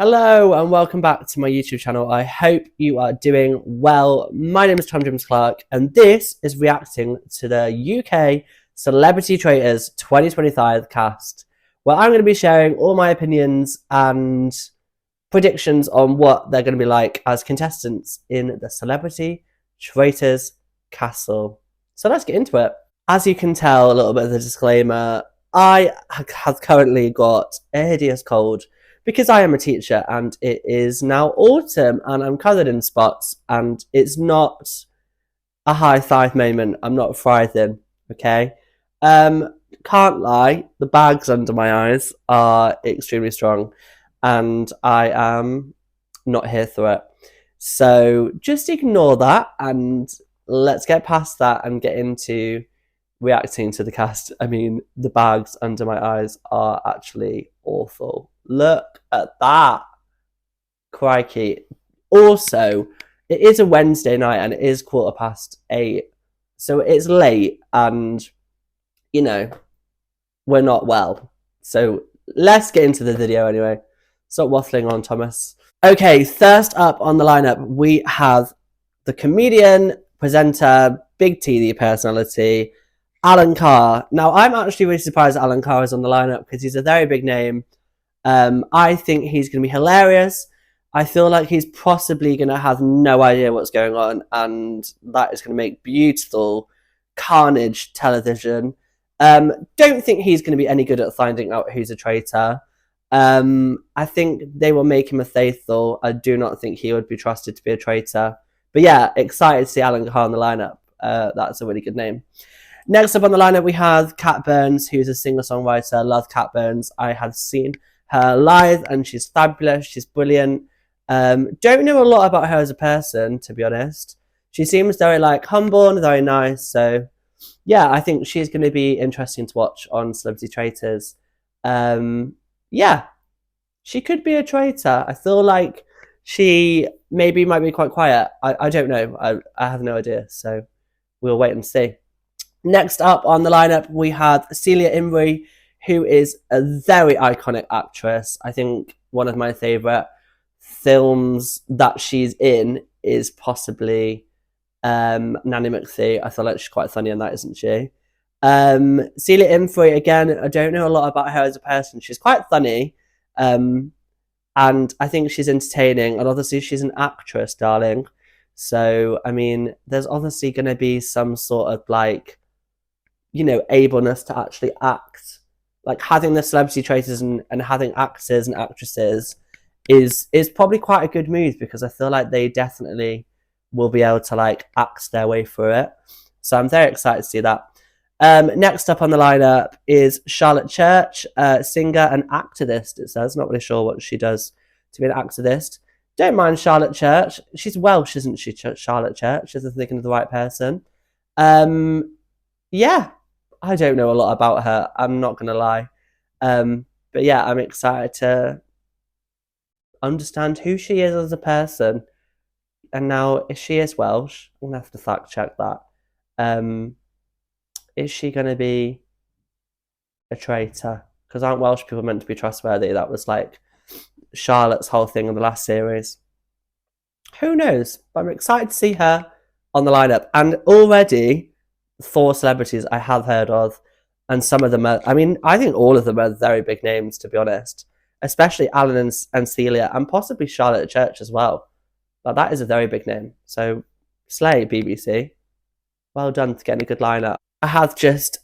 Hello and welcome back to my YouTube channel. I hope you are doing well. My name is Tom James Clark and this is reacting to the UK Celebrity Traitors 2025 cast, where I'm going to be sharing all my opinions and predictions on what they're going to be like as contestants in the Celebrity Traitors castle. So let's get into it. As you can tell, a little bit of the disclaimer, I have currently got a hideous cold because I am a teacher and it is now autumn and I'm covered in spots and it's not a high five moment. I'm not thriving, okay? Can't lie, the bags under my eyes are extremely strong and I am not here for it. So just ignore that and let's get past that and get into reacting to the cast. I mean, the bags under my eyes are actually awful. Look at that. Crikey. Also, it is a Wednesday night and it is 8:15. So it's late and, you know, we're not well. So let's get into the video anyway. Stop waffling on, Thomas. Okay, first up on the lineup, we have the comedian, presenter, big TV personality, Alan Carr. Now, I'm actually really surprised Alan Carr is on the lineup because he's a very big name. I think he's going to be hilarious. I feel like he's possibly going to have no idea what's going on, and that is going to make beautiful carnage television. Don't think he's going to be any good at finding out who's a traitor. I think they will make him a faithful. I do not think he would be trusted to be a traitor. But yeah, excited to see Alan Carr in the lineup. That's a really good name. Next up on the lineup, we have Kat Burns, who's a singer-songwriter. Love Kat Burns. I have seen her live, and she's fabulous. She's brilliant. Don't know a lot about her as a person, to be honest. She seems very humble and very nice. So, yeah, I think she's going to be interesting to watch on Celebrity Traitors. Yeah, she could be a traitor. I feel like she maybe might be quite quiet. I don't know. I have no idea. So we'll wait and see. Next up on the lineup, we have Celia Imrie, who is a very iconic actress. I think one of my favourite films that she's in is possibly Nanny McPhee. I feel like she's quite funny in that, isn't she? Celia Imrie, again, I don't know a lot about her as a person. She's quite funny, and I think she's entertaining, and obviously she's an actress, darling. So, I mean, there's obviously going to be some sort of ableness to actually act. Like having the Celebrity Traitors and having actors and actresses is probably quite a good move because I feel like they definitely will be able to act their way through it. So I'm very excited to see that. Next up on the lineup is Charlotte Church, singer and activist. It says, not really sure what she does to be an activist. Don't mind Charlotte Church. She's Welsh, isn't she? Charlotte Church. Is I thinking of the right person? Yeah, I don't know a lot about her. I'm not gonna lie. But yeah, I'm excited to understand who she is as a person. And now, if she is Welsh, I'm gonna have to fact check that. Is she gonna be a traitor? Because aren't Welsh people meant to be trustworthy? That was Charlotte's whole thing in the last series. Who knows? But I'm excited to see her on the lineup. And already, 4 celebrities I have heard of, and some of them are, I think all of them are very big names, to be honest, especially Alan and Celia, and possibly Charlotte Church as well. But that is a very big name. So, slay, BBC. Well done to getting a good lineup. I have just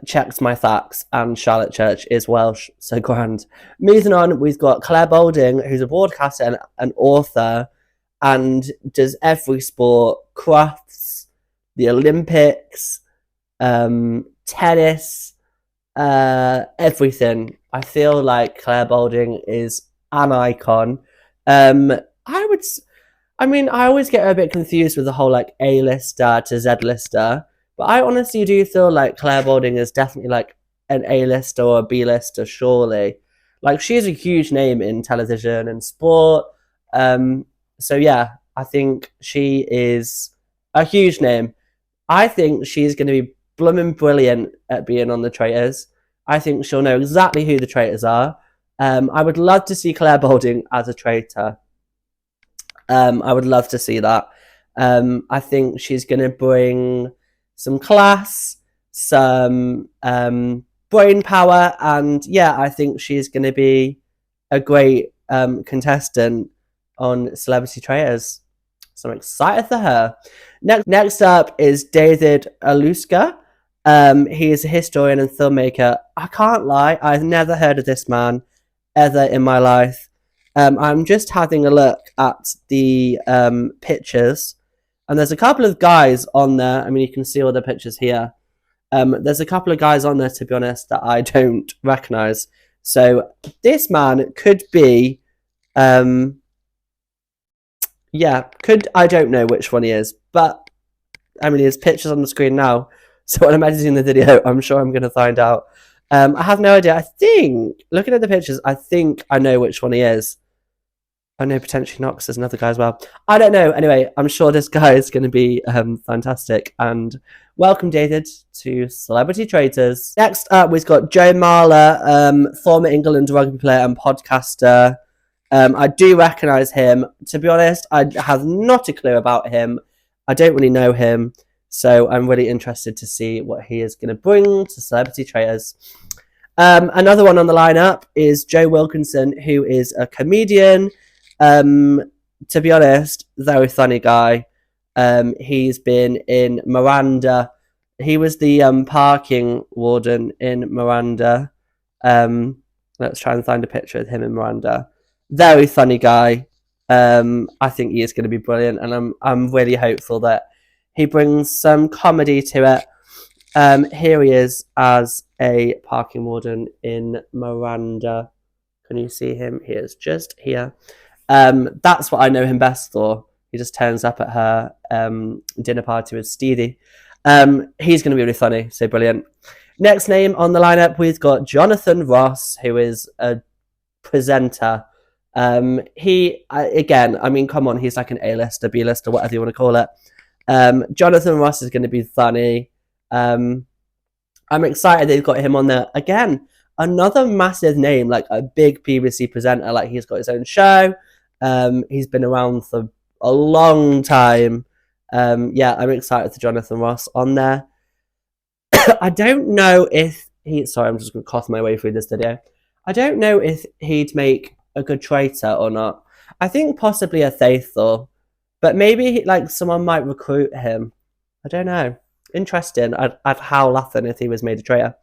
checked my facts, and Charlotte Church is Welsh, so grand. Moving on, we've got Claire Balding, who's a broadcaster and an author, and does every sport, crafts, the Olympics, tennis, everything. I feel like Claire Balding is an icon. I always get a bit confused with the whole A-lister to Z-lister, but I honestly do feel like Claire Balding is definitely an A-lister or a B-lister, surely. She's a huge name in television and sport. So yeah, I think she is a huge name. I think she's going to be blooming brilliant at being on the Traitors. I think she'll know exactly who the traitors are. I would love to see Claire Balding as a traitor. I would love to see that. I think she's going to bring some class, some brain power, and yeah, I think she's going to be a great contestant on Celebrity Traitors. So I'm excited for her. Next up is David Aluska. He is a historian and filmmaker. I can't lie, I've never heard of this man ever in my life. I'm just having a look at the pictures, and there's a couple of guys on there. I mean, you can see all the pictures here. There's a couple of guys on there, to be honest, that I don't recognise. So this man could be, I don't know which one he is, but I mean, his picture's on the screen now. So when I'm editing the video, I'm sure I'm going to find out. I have no idea. I think, looking at the pictures, I think I know which one he is. I know potentially not, because there's another guy as well. I don't know. Anyway, I'm sure this guy is going to be fantastic. And welcome, David, to Celebrity Traitors. Next up, we've got Joe Marler, former England rugby player and podcaster. I do recognise him. To be honest, I have not a clue about him. I don't really know him. So I'm really interested to see what he is going to bring to Celebrity Traitors. Another one on the lineup is Joe Wilkinson, who is a comedian. To be honest, very funny guy. He's been in Miranda. He was the parking warden in Miranda. Let's try and find a picture of him in Miranda. Very funny guy. I think he is going to be brilliant, and I'm really hopeful that he brings some comedy to it. Here he is as a parking warden in Miranda. Can you see him? He is just here. That's what I know him best for. He just turns up at her dinner party with Stevie. He's going to be really funny, so brilliant. Next name on the lineup, we've got Jonathan Ross, who is a presenter. Again, I mean, come on, he's like an A-lister, B-lister, whatever you want to call it. Jonathan Ross is going to be funny. I'm excited they've got him on there. Again, another massive name, like a big BBC presenter. Like, he's got his own show. He's been around for a long time. Yeah, I'm excited for Jonathan Ross on there. I don't know if sorry, I'm just going to cough my way through this video. I don't know if he'd make a good traitor or not. I think possibly a faithful, but maybe like someone might recruit him. I don't know. Interesting. I'd howl laughing if he was made a traitor.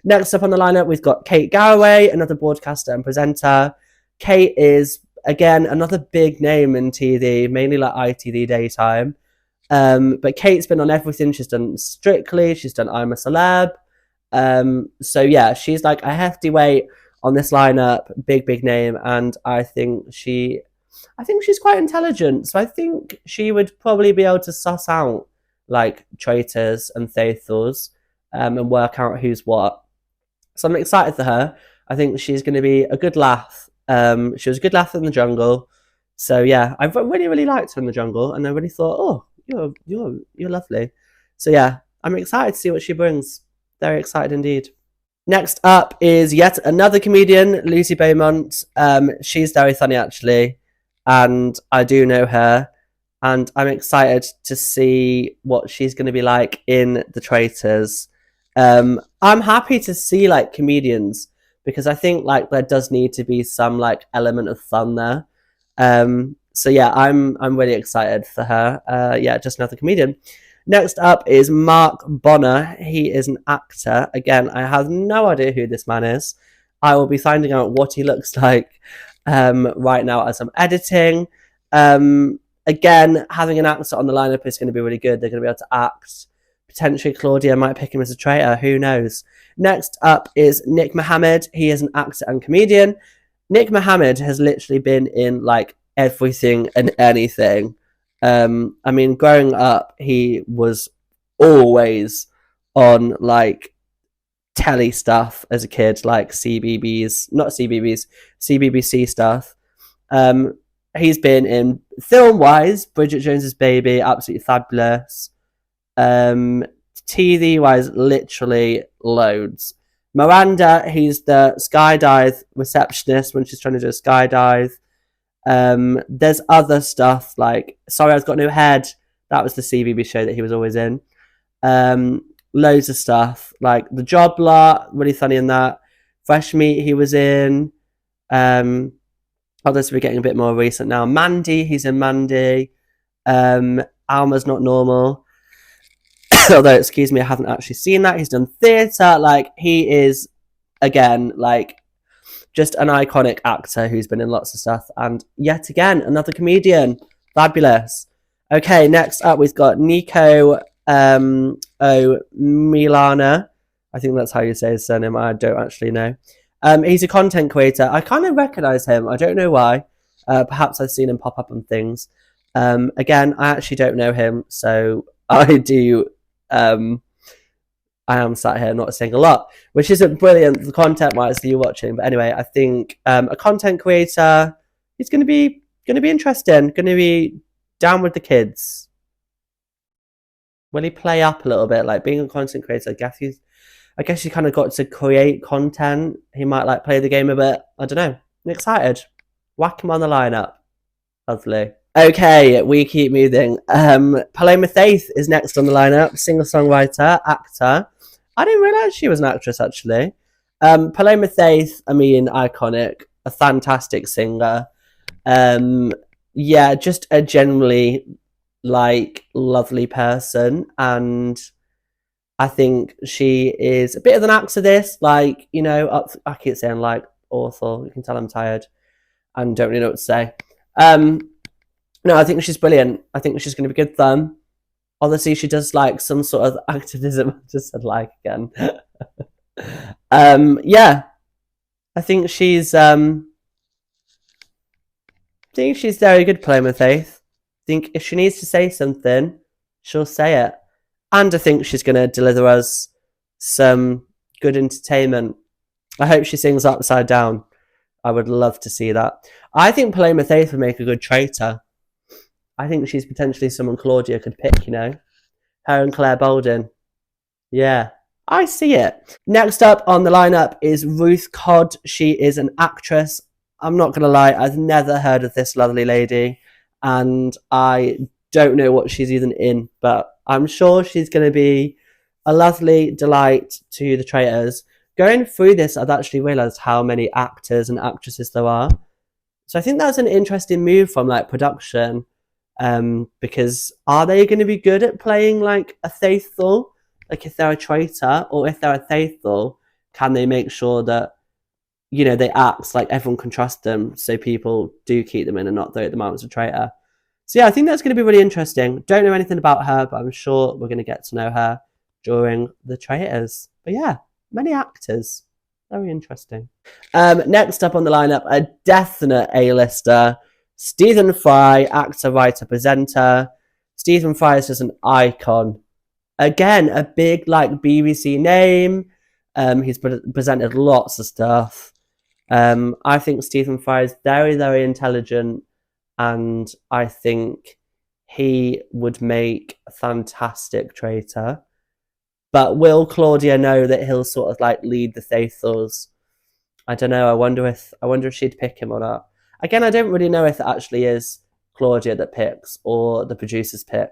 Next up on the lineup, we've got Kate Garraway, another broadcaster and presenter. Kate is, again, another big name in TV, mainly like ITV daytime. But Kate's been on everything. She's done Strictly. She's done I'm a Celeb. So yeah, she's like a hefty weight on this lineup, big name, and I think she's quite intelligent. So I think she would probably be able to suss out like traitors and faithfuls, and work out who's what. So I'm excited for her. I think she's going to be a good laugh. She was a good laugh in the jungle. So yeah, I really liked her in the jungle, and I really thought, oh, you're lovely. So yeah, I'm excited to see what she brings. Very excited indeed. Next up is yet another comedian, Lucy Beaumont. She's very funny actually, and I do know her, and I'm excited to see what she's going to be like in The Traitors. I'm happy to see like comedians, because I think like there does need to be some like element of fun there. So yeah, I'm really excited for her. Yeah, just another comedian. Next up is Mark Bonner. He is an actor. Again, I have no idea who this man is. I will be finding out what he looks like right now as I'm editing. Again, having an actor on the lineup is going to be really good. They're going to be able to act. Potentially Claudia might pick him as a traitor. Who knows? Next up is Nick Mohammed. He is an actor and comedian. Nick Mohammed has literally been in like everything and anything. I mean, growing up, he was always on like telly stuff as a kid, like CBBC stuff. He's been in film-wise, Bridget Jones's Baby, absolutely fabulous. TV-wise, literally loads. Miranda, he's the skydive receptionist when she's trying to do a skydive. There's other stuff like Sorry I've Got No Head. That was the CBB show that he was always in. Loads of stuff like The Job Lot, really funny in that. Fresh Meat, he was in. Others we're getting a bit more recent now. Mandy, he's in Mandy. Alma's Not Normal. Although, excuse me, I haven't actually seen that. He's done theatre. Like, he is, again, like, just an iconic actor who's been in lots of stuff. And yet again, another comedian. Fabulous. Okay, next up, we've got Nico Milana. I think that's how you say his surname. I don't actually know. He's a content creator. I kind of recognise him. I don't know why. Perhaps I've seen him pop up on things. Again, I actually don't know him, so I do. I am sat here not saying a lot, which isn't brilliant the content-wise that you're watching. But anyway, I think a content creator is going to be interesting. Going to be down with the kids. Will he play up a little bit? Like being a content creator, I guess he's kind of got to create content. He might like play the game a bit. I don't know. I'm excited. Whack him on the lineup. Lovely. Okay, we keep moving. Paloma Faith is next on the lineup. Singer-songwriter, actor. I didn't realise she was an actress, actually. Paloma Faith, I mean, iconic. A fantastic singer. Yeah, just a generally, like, lovely person. And I think she is a bit of an actor, this. Like, you know, I keep saying, like, awful. You can tell I'm tired and don't really know what to say. No, I think she's brilliant. I think she's going to be good fun. Obviously, she does like some sort of activism. I just said like again. Yeah, I think she's very good, Paloma Faith. I think if she needs to say something, she'll say it, and I think she's going to deliver us some good entertainment. I hope she sings Upside Down. I would love to see that. I think Paloma Faith would make a good traitor. I think she's potentially someone Claudia could pick, you know? Her and Claire Bolden. Yeah, I see it. Next up on the lineup is Ruth Codd. She is an actress. I'm not going to lie, I've never heard of this lovely lady. And I don't know what she's even in, but I'm sure she's going to be a lovely delight to the Traitors. Going through this, I've actually realised how many actors and actresses there are. So I think that's an interesting move from like production. Because are they going to be good at playing like a faithful? Like if they're a traitor or if they're a faithful, can they make sure that, you know, they act like everyone can trust them so people do keep them in and not throw them out as a traitor? So yeah, I think that's going to be really interesting. Don't know anything about her, but I'm sure we're going to get to know her during the Traitors. But yeah, many actors. Very interesting. Next up on the lineup, a definite A-lister. Stephen Fry, actor, writer, presenter. Stephen Fry is just an icon. Again, a big like BBC name. He's presented lots of stuff. I think Stephen Fry is very, very intelligent, and I think he would make a fantastic traitor. But will Claudia know that he'll sort of like lead the faithfuls? I don't know. I wonder if she'd pick him or not. Again, I don't really know if it actually is Claudia that picks or the producers pick.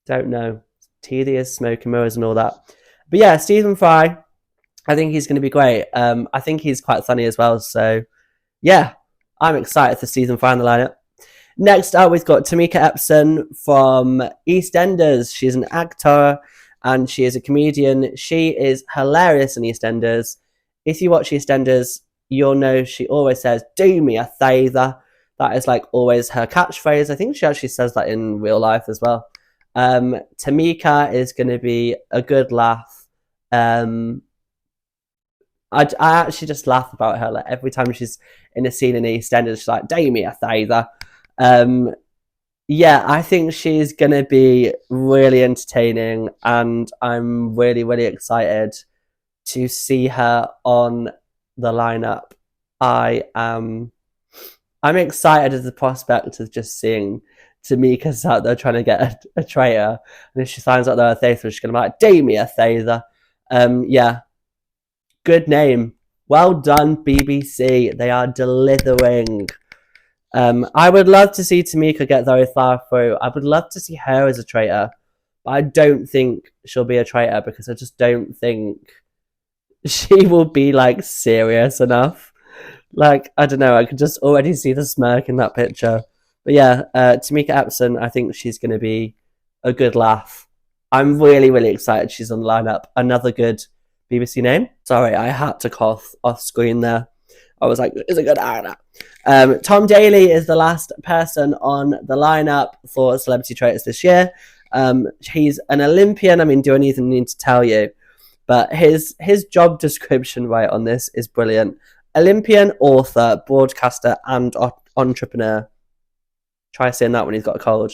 Don't know. Tedious, smoke and mirrors and all that. But yeah, Stephen Fry, I think he's going to be great. I think he's quite funny as well. So yeah, I'm excited for Stephen Fry in the lineup. Next up, we've got Tamika Epson from EastEnders. She's an actor and she is a comedian. She is hilarious in EastEnders. If you watch EastEnders, you'll know she always says, "Do me a favour." That is like always her catchphrase. I think she actually says that in real life as well. Tamika is going to be a good laugh. I actually just laugh about her. Like every time she's in a scene in EastEnders, she's like, "Do me a favour." Yeah, I think she's going to be really entertaining, and I'm really, really excited to see her on the lineup. I'm excited at the prospect of just seeing Tamika's out there trying to get a traitor, and if she finds out they're a faithful, she's gonna be like, "Do me a favour." Yeah, good name. Well done, BBC. They are delivering. I would love to see Tamika get very far through. I would love to see her as a traitor. But I don't think she'll be a traitor because I just don't think she will be like serious enough. Like, I don't know, I could just already see the smirk in that picture. But yeah, Tamika Epson, I think she's going to be a good laugh. I'm really, really excited she's on the lineup. Another good BBC name. Sorry, I had to cough off screen there. I was like, is a good actor. Tom Daley is the last person on the lineup for Celebrity Traitors this year. He's an Olympian. I mean, do I even need to tell you? But his job description right on this is brilliant. Olympian, author, broadcaster, and entrepreneur. Try saying that when he's got a cold.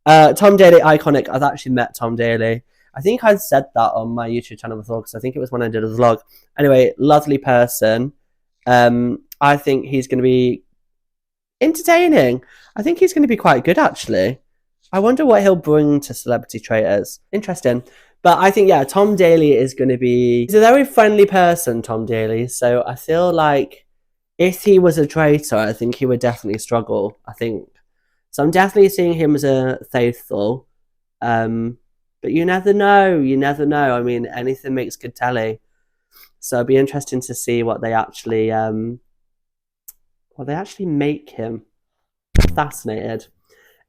Tom Daley, iconic. I've actually met Tom Daley. I think I said that on my YouTube channel before because I think it was when I did a vlog. Anyway, lovely person. I think he's going to be entertaining. I think he's going to be quite good, actually. I wonder what he'll bring to Celebrity Traitors. Interesting. But I think, yeah, Tom Daley is going to be... He's a very friendly person, Tom Daley. So I feel like if he was a traitor, I think he would definitely struggle, I think. So I'm definitely seeing him as a faithful. But you never know. You never know. I mean, anything makes good telly. So it'll be interesting to see what they actually make him. Fascinated.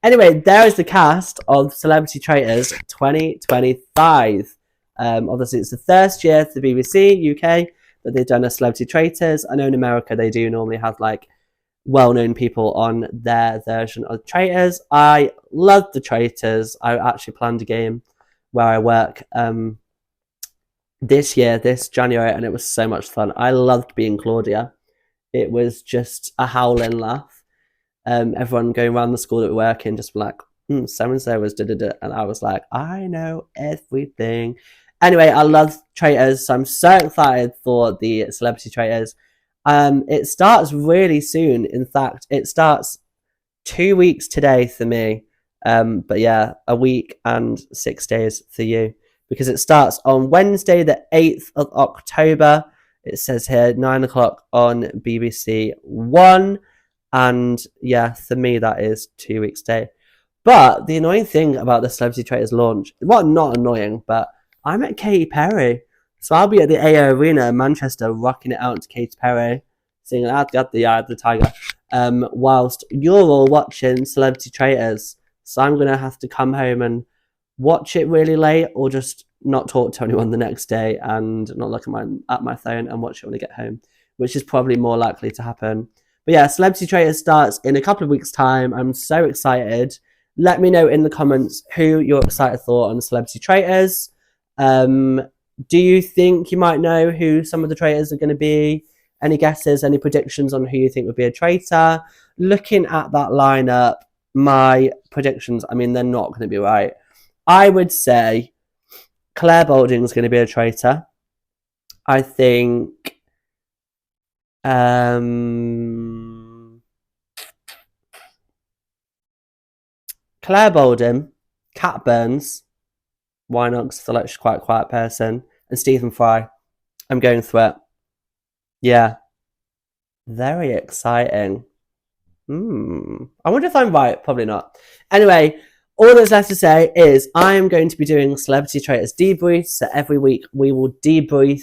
Anyway, there is the cast of Celebrity Traitors 2025. Obviously, it's the first year for the BBC UK that they've done a Celebrity Traitors. I know in America they do normally have like well-known people on their version of Traitors. I love the Traitors. I actually planned a game where I work this January, and it was so much fun. I loved being Claudia. It was just a howling laugh. Everyone going around the school that we work in just like, so-and-so was da-da-da. And I was like, I know everything. Anyway, I love Traitors, so I'm so excited for the Celebrity Traitors. It starts really soon. In fact, it starts 2 weeks today for me. But yeah, a week and 6 days for you. Because it starts on Wednesday, the 8th of October. It says here, 9 o'clock on BBC One. And yeah, for me, that is 2 weeks day. But the annoying thing about the Celebrity Traitors launch, well, not annoying, but I'm at Katy Perry. So I'll be at the AO Arena in Manchester rocking it out to Katy Perry, singing I've got the eye of the tiger, whilst you're all watching Celebrity Traitors. So I'm going to have to come home and watch it really late or just not talk to anyone the next day and not look at my phone and watch it when I get home, which is probably more likely to happen. But yeah, Celebrity Traitors starts in a couple of weeks' time. I'm so excited. Let me know in the comments who you're excited for on Celebrity Traitors. Do you think you might know who some of the traitors are going to be? Any guesses, any predictions on who you think would be a traitor? Looking at that lineup, my predictions, I mean, they're not going to be right. I would say Claire Balding is going to be a traitor. I think Claire Balding, Kat Burns, why not? Because I feel like she's quite a quiet person, and Stephen Fry. I'm going through it. Yeah. Very exciting. I wonder if I'm right. Probably not. Anyway, all that's left to say is I am going to be doing Celebrity Traitors debriefs. So every week we will debrief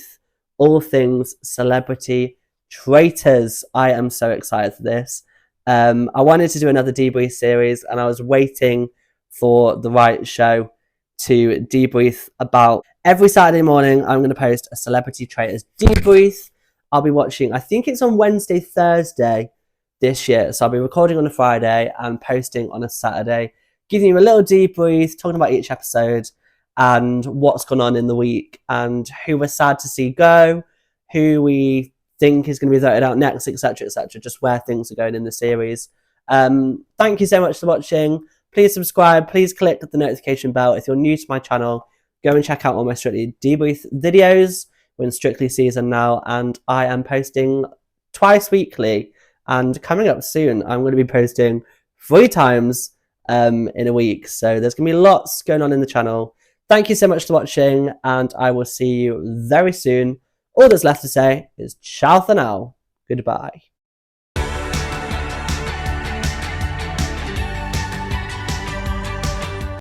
all things Celebrity Traitors. I am so excited for this. I wanted to do another debrief series and I was waiting for the right show to debrief about. Every Saturday morning, I'm going to post a Celebrity Traitors debrief. I'll be watching, I think it's on Wednesday, Thursday this year. So I'll be recording on a Friday and posting on a Saturday, giving you a little debrief, talking about each episode and what's gone on in the week and who we're sad to see go, who we think is going to be voted out next, etc., just where things are going in the series. Thank you so much for watching. Please subscribe. Please click the notification bell. If you're new to my channel, go and check out all my Strictly debrief videos. We're in Strictly season now, and I am posting twice weekly. And coming up soon, I'm going to be posting 3 times in a week. So there's going to be lots going on in the channel. Thank you so much for watching, and I will see you very soon. all that's left to say is ciao for now. Goodbye.